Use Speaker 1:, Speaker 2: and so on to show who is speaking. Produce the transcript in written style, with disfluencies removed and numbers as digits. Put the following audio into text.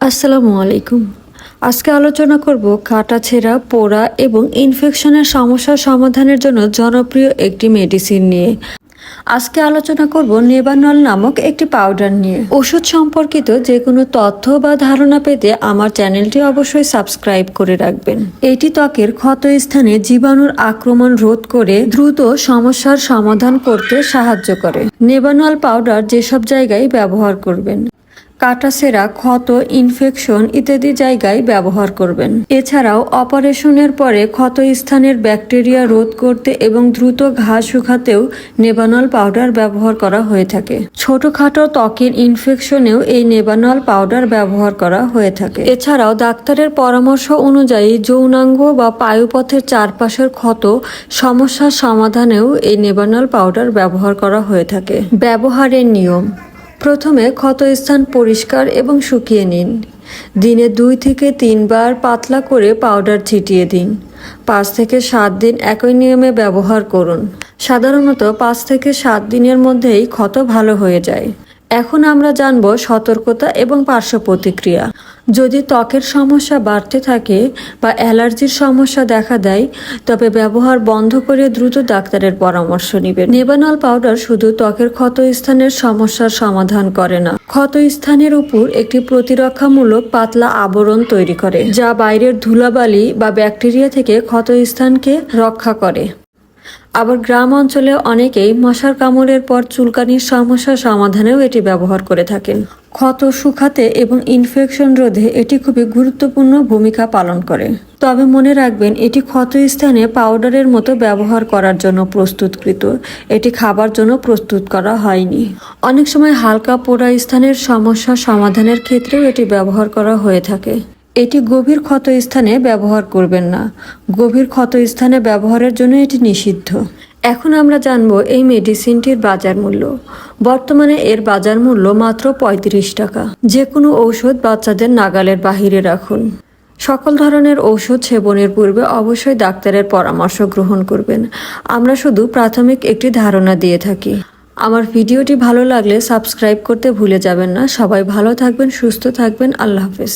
Speaker 1: আসসালামু আলাইকুম। আজকে আলোচনা করব কাটাছেঁড়া, পোড়া এবং ইনফেকশনের সমস্যা সমাধানের জন্য জনপ্রিয় একটি মেডিসিন নিয়ে। আজকে আলোচনা করব নেবানল নামক একটি পাউডার নিয়ে। ওষুধ সম্পর্কিত যে কোনো তথ্য বা ধারণা পেতে আমার চ্যানেলটি অবশ্যই সাবস্ক্রাইব করে রাখবেন। এটি ত্বকের ক্ষত স্থানে জীবাণুর আক্রমণ রোধ করে দ্রুত সমস্যার সমাধান করতে সাহায্য করে। নেবানল পাউডার যেসব জায়গায় ব্যবহার করবেন: কাটাছেঁড়া, ক্ষত, ইনফেকশন ইত্যাদি জায়গায় ব্যবহার করবেন। এছাড়াও অপারেশনের পরে ক্ষত স্থানের ব্যাকটেরিয়া রোধ করতে এবং দ্রুত ঘা শুকাতেও নেবানল পাউডার ব্যবহার করা হয়ে থাকে। ছোটখাটো ত্বকের ইনফেকশনেও এই নেবানল পাউডার ব্যবহার করা হয়ে থাকে। এছাড়াও ডাক্তারের পরামর্শ অনুযায়ী যৌনাঙ্গ বা পায়ুপথের চারপাশের ক্ষত সমস্যার সমাধানেও এই নেবানল পাউডার ব্যবহার করা হয়ে থাকে। ব্যবহারের নিয়ম: প্রথমে ক্ষতস্থান পরিষ্কার এবং শুকিয়ে নিন। দিনে 2 থেকে 3 বার পাতলা করে পাউডার ছিটিয়ে দিন। 5 থেকে 7 দিন একই নিয়মে ব্যবহার করুন। সাধারণত 5 থেকে 7 দিনের মধ্যেই ক্ষত ভালো হয়ে যায়। এখন আমরা জানব সতর্কতা এবং পার্শ্ব প্রতিক্রিয়া। যদি ত্বকের সমস্যা বাড়তে থাকে বা অ্যালার্জির সমস্যা দেখা দেয়, তবে ব্যবহার বন্ধ করে দ্রুত ডাক্তারের পরামর্শ নেবেন। নেবানল পাউডার শুধু ত্বকের ক্ষত স্থানের সমস্যার সমাধান করে না, ক্ষত স্থানের উপর একটি প্রতিরক্ষামূলক পাতলা আবরণ তৈরি করে, যা বাইরের ধুলাবালি বা ব্যাকটেরিয়া থেকে ক্ষত স্থানকে রক্ষা করে। আবার গ্রাম অঞ্চলে অনেকেই মশার কামড়ের পর চুলকানির সমস্যা সমাধানেও এটি ব্যবহার করে থাকেন। ক্ষত শুকাতে এবং ইনফেকশন রোধে এটি খুবই গুরুত্বপূর্ণ ভূমিকা পালন করে। তবে মনে রাখবেন, এটি ক্ষত স্থানে পাউডারের মতো ব্যবহার করার জন্য প্রস্তুতকৃত, এটি খাবার জন্য প্রস্তুত করা হয়নি। অনেক সময় হালকা পোড়া স্থানের সমস্যা সমাধানের ক্ষেত্রেও এটি ব্যবহার করা হয়ে থাকে। এটি গভীর ক্ষত স্থানে ব্যবহার করবেন না। গভীর ক্ষত স্থানে ব্যবহারের জন্য এটি নিষিদ্ধ। এখন আমরা জানব এই মেডিসিনটির বাজার মূল্য। বর্তমানে এর বাজার মূল্য মাত্র 35 টাকা। যে কোনো ঔষধ বাচ্চাদের নাগালের বাহিরে রাখুন। সকল ধরনের ঔষধ সেবনের পূর্বে অবশ্যই ডাক্তারের পরামর্শ গ্রহণ করবেন। আমরা শুধু প্রাথমিক একটি ধারণা দিয়ে থাকি। আমার ভিডিওটি ভালো লাগলে সাবস্ক্রাইব করতে ভুলে যাবেন না। সবাই ভালো থাকবেন, সুস্থ থাকবেন। আল্লাহ হাফেজ।